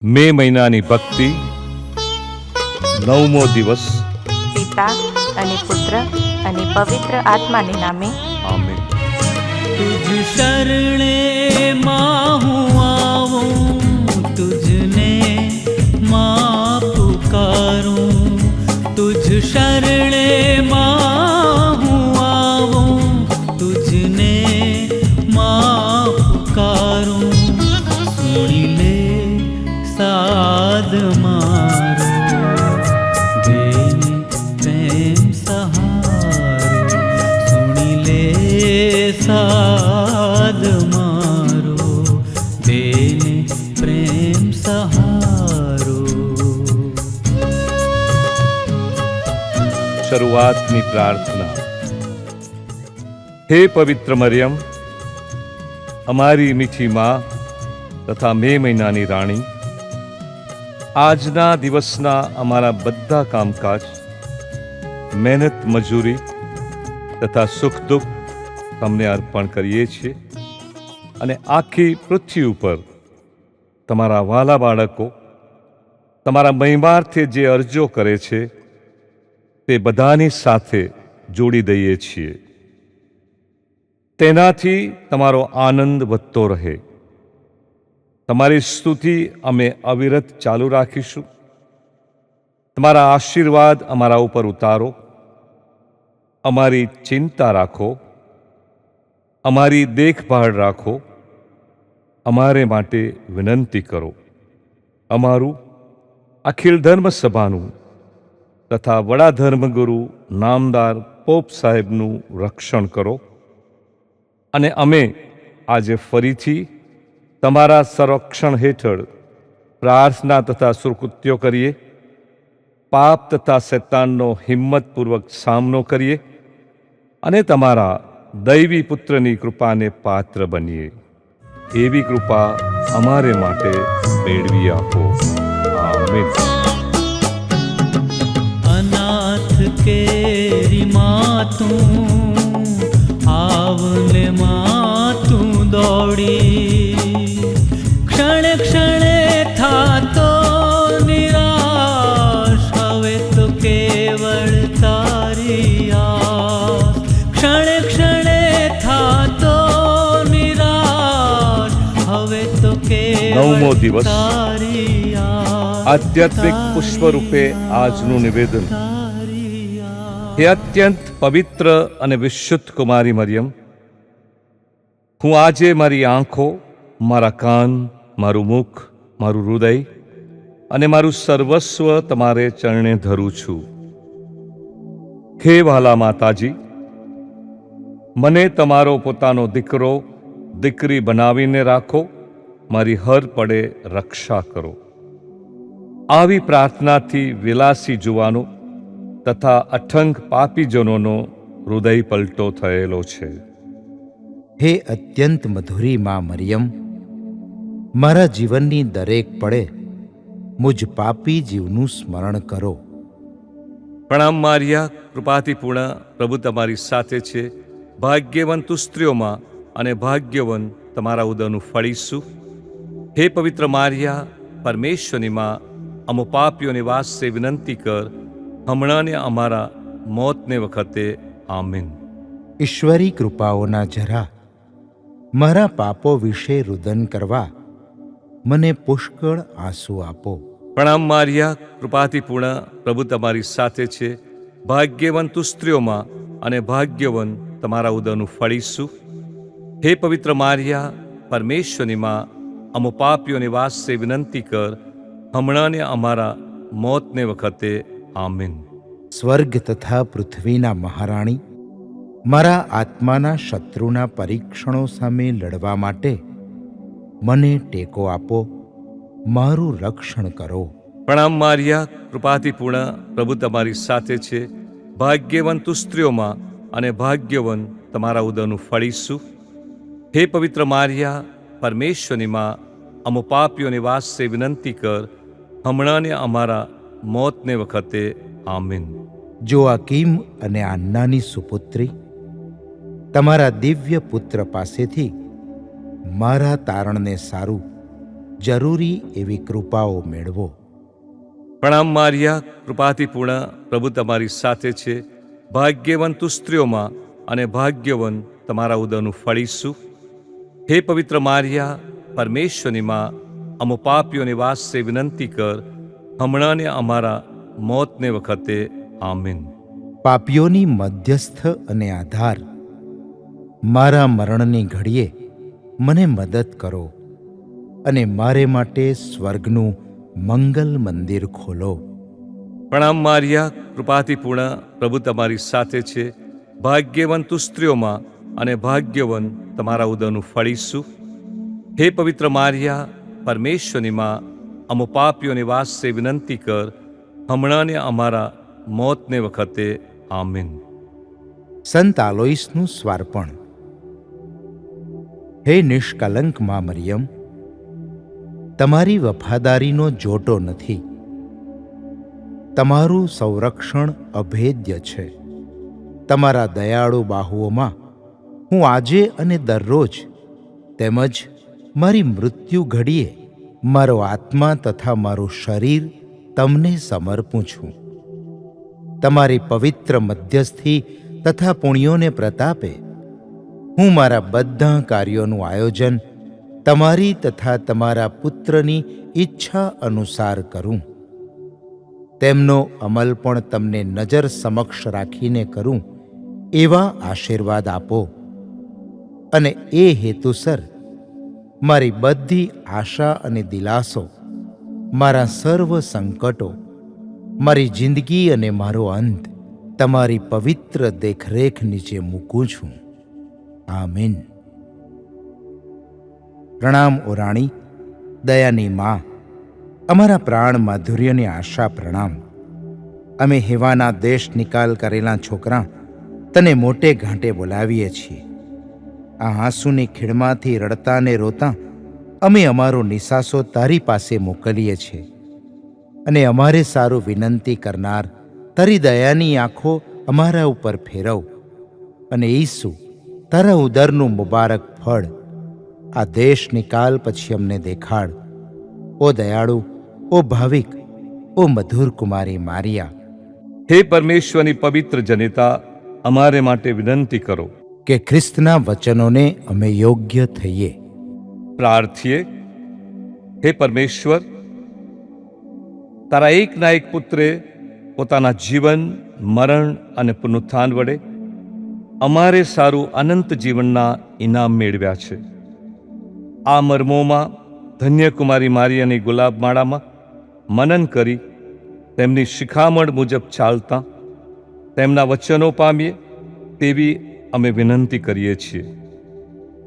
મે મહિનાની ભક્તિ 9મો દિવસ. પિતા અને પુત્ર અને પવિત્ર આત્માને નામે આમેન. तुझ शरणे माँ हूँ आऊं, तुझने माँ पुकारूं. तुझ शरणे माँ हूँ आऊं, तुझने माँ पुकारूं. सुनी ले साद मारो, देने प्रेम सहारो. सुनी ले साद मारो, देने प्रेम सहारो. શરૂઆતની પ્રાર્થના. હે પવિત્ર મરિયમ, અમારી મીઠી માં તથા મે મહિનાની રાણી, આજના દિવસના અમારા બધા કામકાજ, મહેનત મજૂરી તથા સુખ દુઃખ તમને અર્પણ કરીએ છીએ અને આખી પૃથ્વી ઉપર તમારા વાલા બાળકો તમારા મહિમાર્થે જે અરજો કરે છે તે બધાની સાથે જોડી દઈએ છીએ. તેનાથી તમારો આનંદ વધતો રહે. તમારી સ્તુતિ અમે અવિરત ચાલુ રાખીશું. તમારા આશીર્વાદ અમારા ઉપર ઉતારો. અમારી ચિંતા રાખો, અમારી દેખભાળ રાખો, અમારે માટે વિનંતી કરો. અમારું અખિલ ધર્મ સભાનું તથા વડા ધર્મગુરુ નામદાર પોપ સાહેબનું રક્ષણ કરો અને અમે આજે ફરીથી તમારા સંરક્ષણ હેઠળ પ્રાર્થના તથા સુકૃત્યો કરીએ, પાપ તથા શૈતાનનો હિંમતપૂર્વક સામનો કરીએ અને તમારા દૈવી પુત્રની કૃપાને પાત્ર બનીએ. એવી કૃપા અમારે માટે મેળવી આપો. આમેન. अनाथ केरी माँ तू, आवले माँ तू दौड़ी. क्षण क्षणे था तो निराश, હવે તો કેવળ તારી આસ. क्षण क्षणे था तो निराश, હવે તો નવમો કેવળ દિવસ. તારી આસ. આધ્યાત્મિક પુષ્પરૂપે આજનું નિવેદન. હે અત્યંત પવિત્ર અને વિશુદ્ધ કુમારી મરિયમ, હું આજે મારી આંખો, મારા કાન, મારું મુખ, મારું હૃદય અને મારું સર્વસ્વ તમારે ચરણે ધરું છું. હે વહાલા માતાજી, મને તમારો પોતાનો દીકરો દીકરી બનાવીને રાખો. મારી હર પડે રક્ષા કરો. આવી પ્રાર્થનાથી વિલાસી જુવાનો તથા અઠંગ પાપીજનોનો હૃદય પલટો થયેલો છે. હે અત્યંત મધુરી માં મરિયમ, મારા જીવનની દરેક પળે મુજ પાપી જીવનું સ્મરણ કરો. પ્રણામ મારિયા, કૃપાથી પૂર્ણ, પ્રભુ તમારી સાથે છે. ભાગ્યવંત સ્ત્રીઓમાં અને ભાગ્યવન તમારા ઉદરનું ફળ ઈસુ. હે પવિત્ર મારિયા, પરમેશ્વરની માં, અમો પાપીઓને વાસ્તે વિનંતી કર, હમણાં ને અમારા મોતને વખતે. આમીન. ઈશ્વરી કૃપાઓના જરા મારા પાપો વિશે રુદન કરવા મને પુષ્કળ આંસુ આપો. પ્રણામ મારિયા, કૃપાથી પૂર્ણ, પ્રભુ તમારી સાથે છે. ભાગ્યવંત સ્ત્રીઓમાં અને ભાગ્યવન તમારા ઉદરનું ફળ ઈસુ. હે પવિત્ર મારિયા, પરમેશ્વરની માં, અમો પાપીઓને વાસ્તે વિનંતી કર, હમણાં ને અમારા મોતને વખતે. આમીન. સ્વર્ગ તથા પૃથ્વીના મહારાણી, મારા આત્માના શત્રુના પરીક્ષણો સામે લડવા માટે મને ટેકો આપો. મારું રક્ષણ કરો. પ્રણામ મારિયા, કૃપાથી પૂર્ણ, પ્રભુ તમારી સાથે છે. ભાગ્યવંત સ્ત્રીઓમાં અને ભાગ્યવન તમારા ઉદરનું ફળ ઈસુ. હે પવિત્ર મારિયા, પરમેશ્વરની માં, અમો પાપીઓને વાસ્તે વિનંતી કર, હમણાં ને અમારા મોતને વખતે. આમીન. જોઆકીમ અને આન્નાની સુપુત્રી, તમારા દિવ્ય પુત્ર પાસેથી મારા તારણને સારું જરૂરી એવી કૃપાઓ મેળવો. પ્રણામ મારિયા, કૃપાથી પૂર્ણ, પ્રભુ તમારી સાથે છે. ભાગ્યવંત તું સ્ત્રીઓમાં અને ભાગ્યવંત તમારા ઉદરનું ફળ ઈસુ. હે પવિત્ર મારિયા, પરમેશ્વરની માં, અમો પાપીઓને વાસ્તે વિનંતી કર, હમણાં ને અમારા મોતને વખતે. આમીન. પાપીઓની મધ્યસ્થ અને આધાર, મારા મરણની ઘડીએ મને મદદ કરો અને મારે માટે સ્વર્ગનું મંગલ મંદિર ખોલો. પ્રણામ મારિયા, કૃપાથી પૂર્ણ, પ્રભુ તમારી સાથે છે. ભાગ્યવંત તું સ્ત્રીઓમાં અને ભાગ્યવંત તમારા ઉદરનું ફળ ઈસુ. હે પવિત્ર મારિયા, પરમેશ્વરની માં, અમો પાપીઓને વાસ્તે વિનંતી કર, હમણાં ને અમારા મોતને વખતે. આમીન. સંત આલોઈસનું સ્વાર્પણ. હે નિષ્કલંક માં મરિયમ, તમારી વફાદારીનો જોટો નથી. તમારું સંરક્ષણ અભેદ્ય છે. તમારા દયાળુ બાહુઓમાં હું આજે અને દરરોજ તેમજ મારી મૃત્યુ ઘડીએ મારો આત્મા તથા મારું શરીર તમને સમર્પું છું. તમારી પવિત્ર મધ્યસ્થી તથા પુણ્યોને પ્રતાપે હું મારા બધા કાર્યોનું આયોજન તમારી તથા તમારા પુત્રની ઈચ્છા અનુસાર કરું. તેમનો અમલ પણ તમને નજર સમક્ષ રાખીને કરું એવા આશીર્વાદ આપો, અને એ હેતુસર મારી બધી આશા અને દિલાસો, મારા સર્વ સંકટો, મારી જિંદગી અને મારો અંત તમારી પવિત્ર દેખરેખ નીચે મૂકું છું. આમીન. પ્રણામ ઓ રાણી, દયાની માં, અમારા પ્રાણ માધુર્યની આશા પ્રણામ. અમે હેવાના દેશ નિકાલ કરેલા છોકરા તને મોટે ઘાંટે બોલાવીએ છીએ. આ આંસુની ખીણમાંથી રડતા ને રોતા અમે અમારો નિસાસો તારી પાસે મોકલીએ છીએ, અને અમારે સારું વિનંતી કરનાર તારી દયાની આંખો અમારા ઉપર ફેરવ, અને ઈસુ તારા ઉદરનું મુબારક ફળ આ દેશ નિકાલ પછી અમને દેખાડ. ઓ દયાળુ, ઓ ભાવિક, ઓ મધુર કુમારી મારિયા, હે પરમેશ્વરની પવિત્ર જનિતા, અમારે માટે વિનંતી કરો કે ખ્રિસ્તના વચનોને અમે યોગ્ય થઈએ. પ્રાર્થીએ. હે પરમેશ્વર, તારા એકના એક પુત્રે પોતાના જીવન, મરણ અને પુનરુત્થાન વડે અમારે સારું અનંત જીવનના ઇનામ મેળવ્યા છે. આ મર્મોમાં ધન્ય કુમારી મારિયાની ગુલાબમાળામાં મનન કરી તેમની શિખામણ મુજબ ચાલતા તેમના વચનો પામીએ તેવી અમે વિનંતી કરીએ છીએ.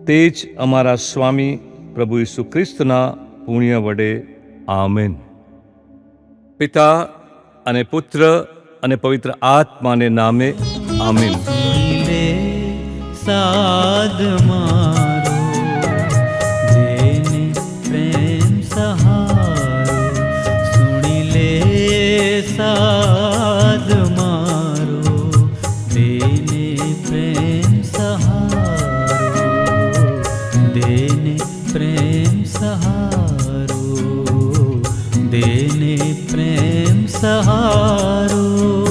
તે જ અમારા સ્વામી પ્રભુ ઈસુ ખ્રિસ્તના પુણ્ય વડે. આમેન. પિતા અને પુત્ર અને પવિત્ર આત્માને નામે. આમીન. લે સાદ મારો, જેને પ્રેમ સહારો. સુણી લે સાદ મારો, દેને પ્રેમ સહારો. દેને પ્રેમ સહારો, દેને પ્રેમ સહારો.